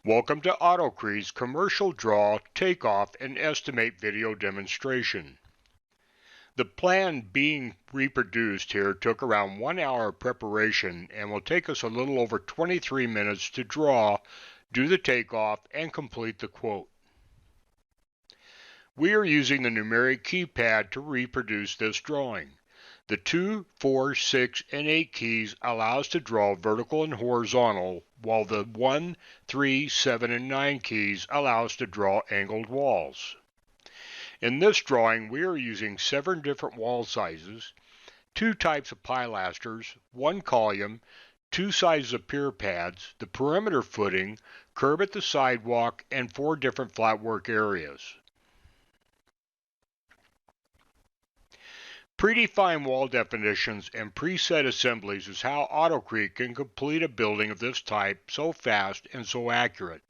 Welcome to AutoCrete's commercial draw, takeoff, and estimate video demonstration. The plan being reproduced here took around 1 hour of preparation and will take us a little over 23 minutes to draw, do the takeoff, and complete the quote. We are using the numeric keypad to reproduce this drawing. The 2, 4, 6, and 8 keys allow us to draw vertical and horizontal, while the 1, 3, 7, and 9 keys allow us to draw angled walls. In this drawing, we are using 7 different wall sizes, 2 types of pilasters, 1 column, 2 sizes of pier pads, the perimeter footing, curb at the sidewalk, and 4 different flatwork areas. Predefined wall definitions and preset assemblies is how AutoCrete can complete a building of this type so fast and so accurate.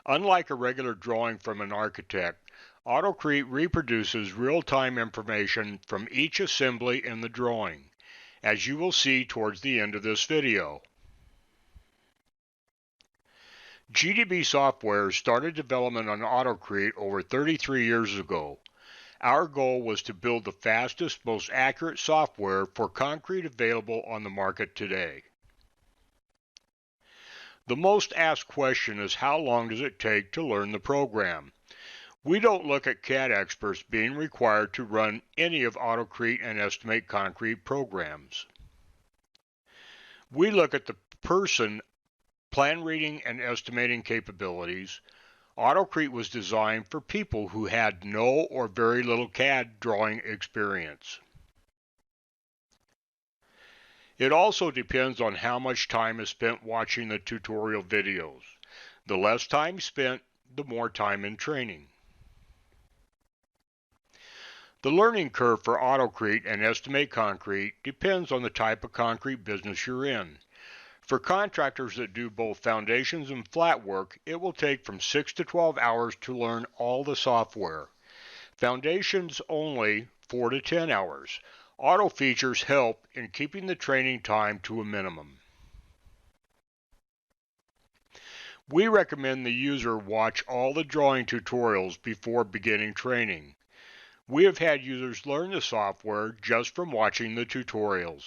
Unlike a regular drawing from an architect, AutoCrete reproduces real-time information from each assembly in the drawing, as you will see towards the end of this video. GDB Software started development on AutoCrete over 33 years ago. Our goal was to build the fastest, most accurate software for concrete available on the market today. The most asked question is how long does it take to learn the program? We don't look at CAD experts being required to run any of AutoCrete and Estimate Concrete programs. We look at the person, plan reading and estimating capabilities. AutoCrete was designed for people who had no or very little CAD drawing experience. It also depends on how much time is spent watching the tutorial videos. The less time spent, the more time in training. The learning curve for AutoCrete and Estimate Concrete depends on the type of concrete business you're in. For contractors that do both foundations and flat work, it will take from 6 to 12 hours to learn all the software. Foundations only 4 to 10 hours. Auto features help in keeping the training time to a minimum. We recommend the user watch all the drawing tutorials before beginning training. We have had users learn the software just from watching the tutorials.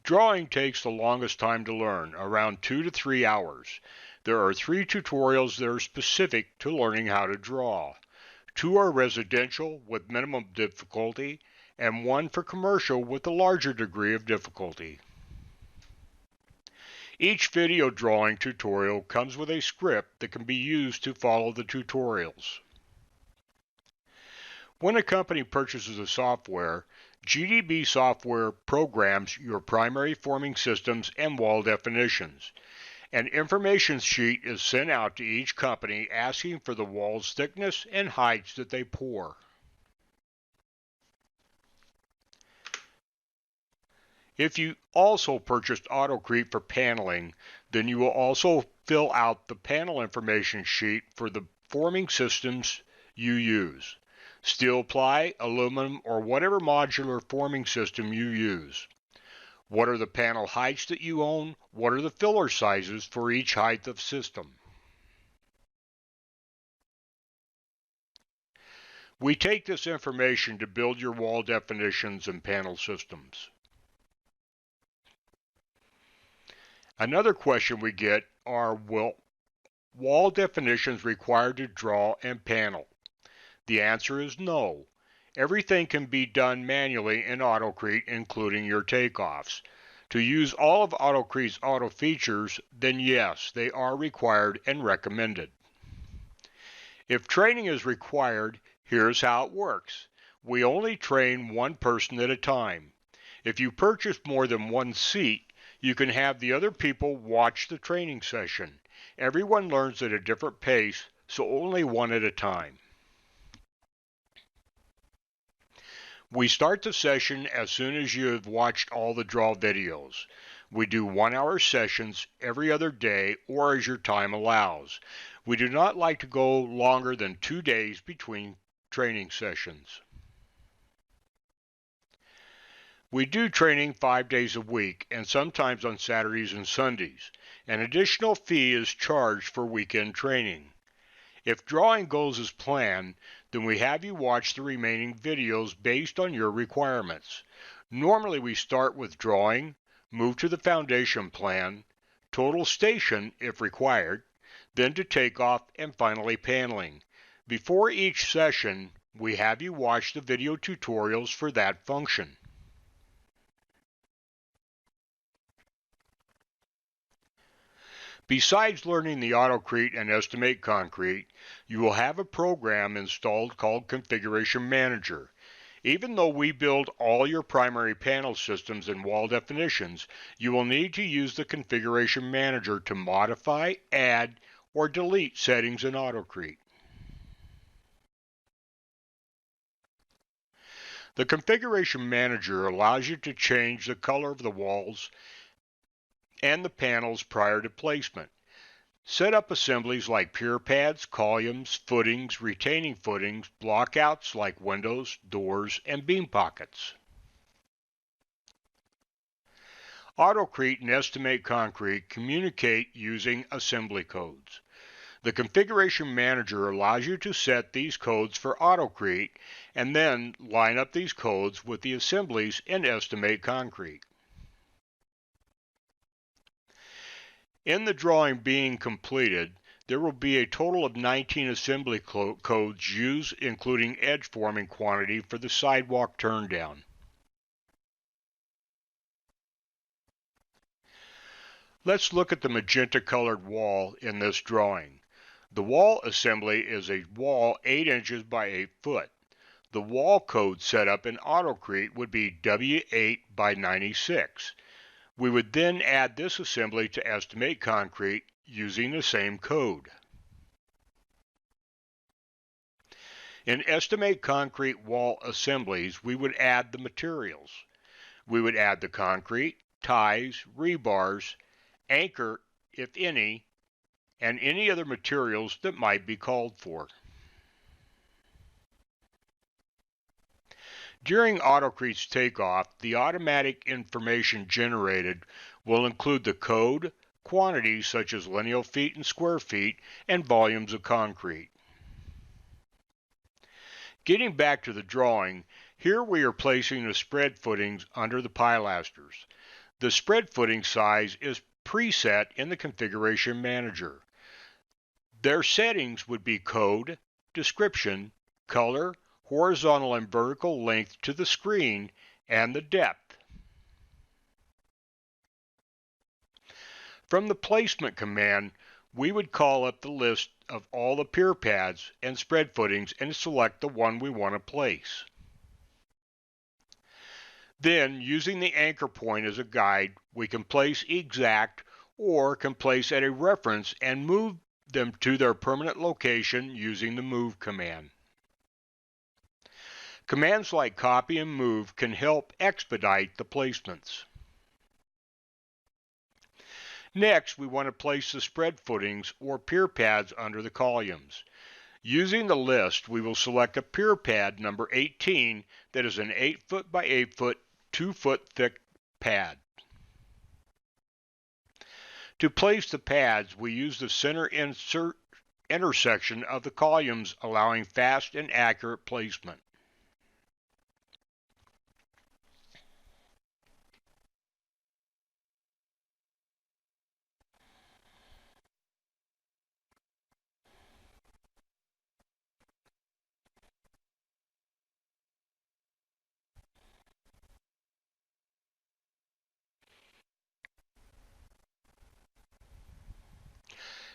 Drawing takes the longest time to learn, around 2 to 3 hours. There are 3 tutorials that are specific to learning how to draw. 2 are residential with minimum difficulty, and 1 for commercial with a larger degree of difficulty. Each video drawing tutorial comes with a script that can be used to follow the tutorials. When a company purchases a software, GDB Software programs your primary forming systems and wall definitions. An information sheet is sent out to each company asking for the wall's thickness and heights that they pour. If you also purchased AutoCrete for paneling, then you will also fill out the panel information sheet for the forming systems you use. Steel ply, aluminum, or whatever modular forming system you use. What are the panel heights that you own? What are the filler sizes for each height of system? We take this information to build your wall definitions and panel systems. Another question we get are, will wall definitions required to draw and panel? The answer is no. Everything can be done manually in AutoCrete, including your takeoffs. To use all of AutoCrete's auto features, then yes, they are required and recommended. If training is required, here's how it works. We only train one person at a time. If you purchase more than one seat, you can have the other people watch the training session. Everyone learns at a different pace, so only one at a time. We start the session as soon as you have watched all the draw videos. We do 1-hour sessions every other day or as your time allows. We do not like to go longer than 2 days between training sessions. We do training 5 days a week and sometimes on Saturdays and Sundays. An additional fee is charged for weekend training. If drawing goes as planned, then we have you watch the remaining videos based on your requirements. Normally we start with drawing, move to the foundation plan, total station if required, then to takeoff, and finally paneling. Before each session, we have you watch the video tutorials for that function. Besides learning the Autocrete and Estimate Concrete, you will have a program installed called Configuration Manager. Even though we build all your primary panel systems and wall definitions, you will need to use the Configuration Manager to modify, add, or delete settings in Autocrete. The Configuration Manager allows you to change the color of the walls and the panels prior to placement. Set up assemblies like pier pads, columns, footings, retaining footings, blockouts like windows, doors, and beam pockets. Autocrete and Estimate Concrete communicate using assembly codes. The Configuration Manager allows you to set these codes for Autocrete and then line up these codes with the assemblies in Estimate Concrete. In the drawing being completed, there will be a total of 19 assembly codes used, including edge forming quantity for the sidewalk turndown. Let's look at the magenta colored wall in this drawing. The wall assembly is a wall 8 inches by 8 foot. The wall code setup in Autocrete would be W8 by 96. We would then add this assembly to Estimate Concrete using the same code. In Estimate Concrete wall assemblies, we would add the materials. We would add the concrete, ties, rebars, anchor, if any, and any other materials that might be called for. During Autocrete's takeoff, the automatic information generated will include the code, quantities such as lineal feet and square feet, and volumes of concrete. Getting back to the drawing, here we are placing the spread footings under the pilasters. The spread footing size is preset in the Configuration Manager. Their settings would be code, description, color, horizontal and vertical length to the screen, and the depth. From the placement command, we would call up the list of all the pier pads and spread footings and select the one we want to place. Then, using the anchor point as a guide, we can place exact or can place at a reference and move them to their permanent location using the move command. Commands like copy and move can help expedite the placements. Next, we want to place the spread footings or pier pads under the columns. Using the list, we will select a pier pad number 18 that is an 8 foot by 8 foot, 2 foot thick pad. To place the pads, we use the center intersection of the columns, allowing fast and accurate placement.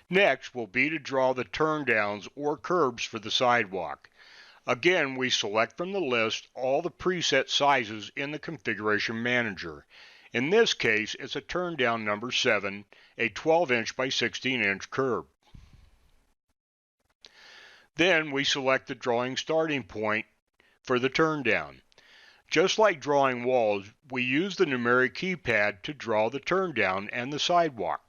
Next will be to draw the turndowns or curbs for the sidewalk. Again, we select from the list all the preset sizes in the Configuration Manager. In this case, it's a turndown number 7, a 12-inch by 16-inch curb. Then we select the drawing starting point for the turndown. Just like drawing walls, we use the numeric keypad to draw the turndown and the sidewalk.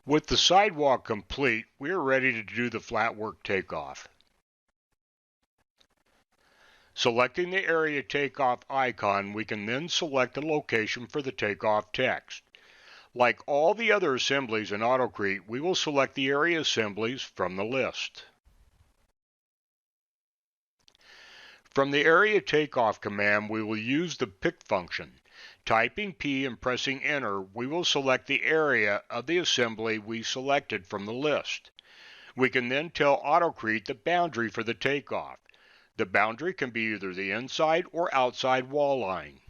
With the sidewalk complete, we are ready to do the flatwork takeoff. Selecting the area takeoff icon, we can then select a location for the takeoff text. Like all the other assemblies in AutoCrete, we will select the area assemblies from the list. From the area takeoff command, we will use the pick function. Typing P and pressing enter, we will select the area of the assembly we selected from the list. We can then tell AutoCrete the boundary for the takeoff. The boundary can be either the inside or outside wall line.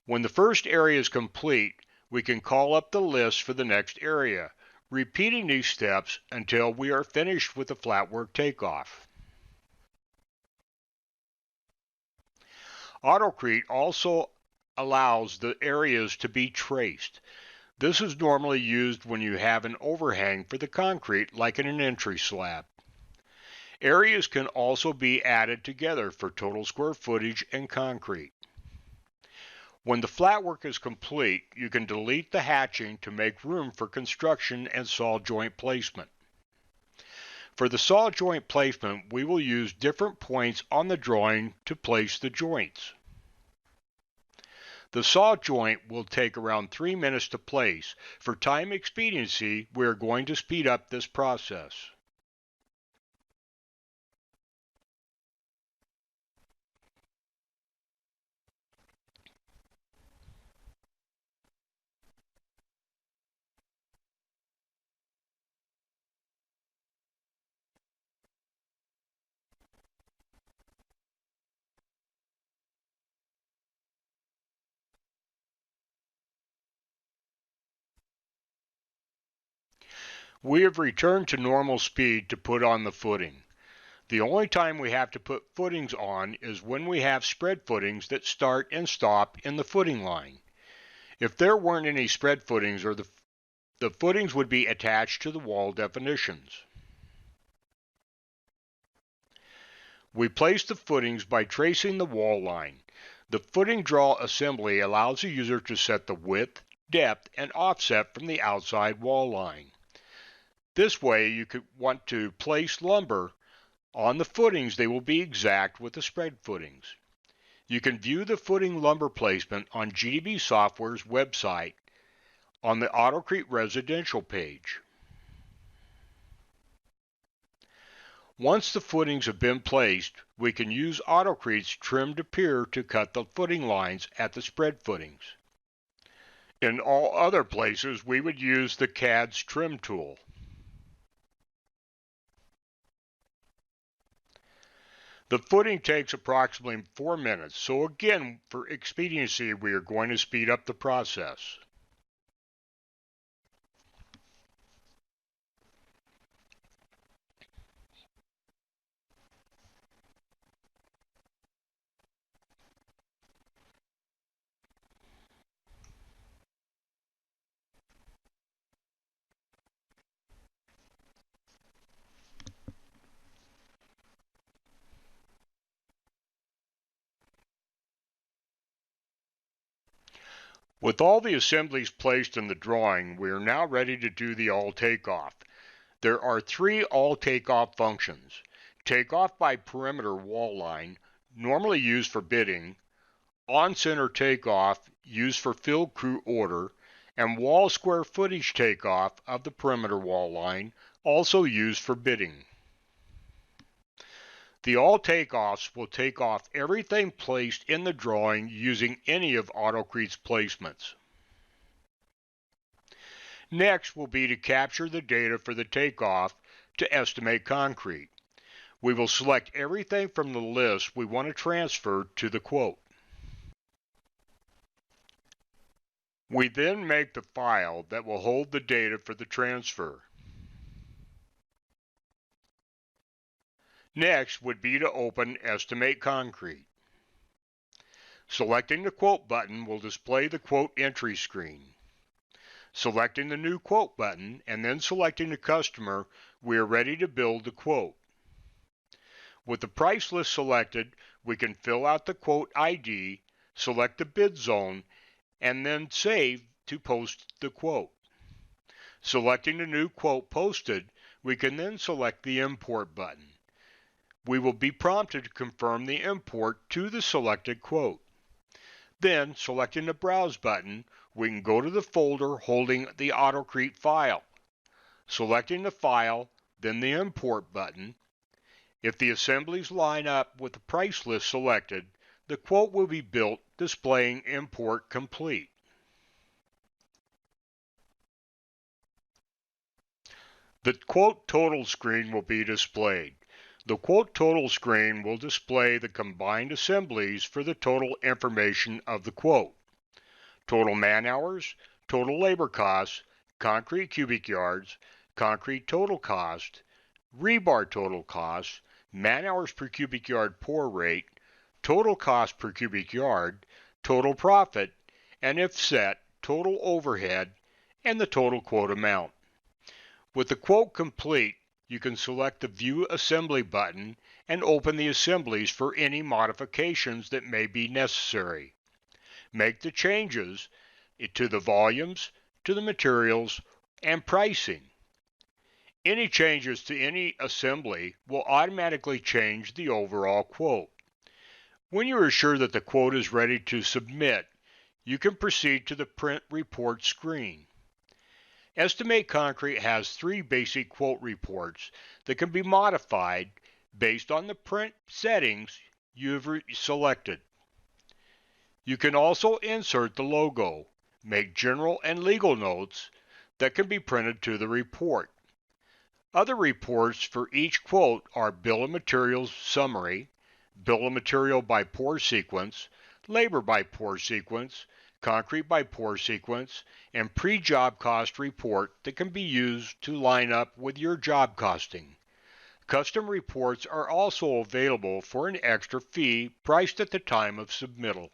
When the first area is complete, we can call up the list for the next area, repeating these steps until we are finished with the flatwork takeoff. AutoCrete also allows the areas to be traced. This is normally used when you have an overhang for the concrete, like in an entry slab. Areas can also be added together for total square footage and concrete. When the flatwork is complete, you can delete the hatching to make room for construction and saw joint placement. For the saw joint placement, we will use different points on the drawing to place the joints. The saw joint will take around 3 minutes to place. For time expediency, we are going to speed up this process. We have returned to normal speed to put on the footing. The only time we have to put footings on is when we have spread footings that start and stop in the footing line. If there weren't any spread footings, or the footings would be attached to the wall definitions. We place the footings by tracing the wall line. The footing draw assembly allows the user to set the width, depth, and offset from the outside wall line. This way, you could want to place lumber on the footings, they will be exact with the spread footings. You can view the footing lumber placement on GDB Software's website on the AutoCrete residential page. Once the footings have been placed, we can use AutoCrete's Trim to Pier to cut the footing lines at the spread footings. In all other places, we would use the CAD's Trim tool. The footing takes approximately 4 minutes, so again, for expediency, we are going to speed up the process. With all the assemblies placed in the drawing, we are now ready to do the all takeoff. There are 3 all takeoff functions. Takeoff by perimeter wall line, normally used for bidding, on center takeoff, used for field crew order, and wall square footage takeoff of the perimeter wall line, also used for bidding. The all takeoffs will take off everything placed in the drawing using any of AutoCrete's placements. Next will be to capture the data for the takeoff to estimate concrete. We will select everything from the list we want to transfer to the quote. We then make the file that will hold the data for the transfer. Next would be to open Estimate Concrete. Selecting the Quote button will display the quote entry screen. Selecting the New Quote button and then selecting the customer, we are ready to build the quote. With the price list selected, we can fill out the quote ID, select the bid zone, and then save to post the quote. Selecting the new quote posted, we can then select the Import button. We will be prompted to confirm the import to the selected quote. Then, selecting the Browse button, we can go to the folder holding the AutoCrete file. Selecting the file, then the Import button. If the assemblies line up with the price list selected, the quote will be built displaying Import Complete. The quote total screen will be displayed. The quote total screen will display the combined assemblies for the total information of the quote. Total man hours, total labor costs, concrete cubic yards, concrete total cost, rebar total cost, man hours per cubic yard pour rate, total cost per cubic yard, total profit, and if set, total overhead, and the total quote amount. With the quote complete, you can select the View Assembly button and open the assemblies for any modifications that may be necessary. Make the changes to the volumes, to the materials, and pricing. Any changes to any assembly will automatically change the overall quote. When you are sure that the quote is ready to submit, you can proceed to the Print Report screen. Estimate Concrete has 3 basic quote reports that can be modified based on the print settings you've selected. You can also insert the logo, make general and legal notes that can be printed to the report. Other reports for each quote are Bill of Materials Summary, Bill of Material by Pour Sequence, Labor by Pour Sequence, Concrete by Pour Sequence, and Pre-Job Cost Report that can be used to line up with your job costing. Custom reports are also available for an extra fee priced at the time of submittal.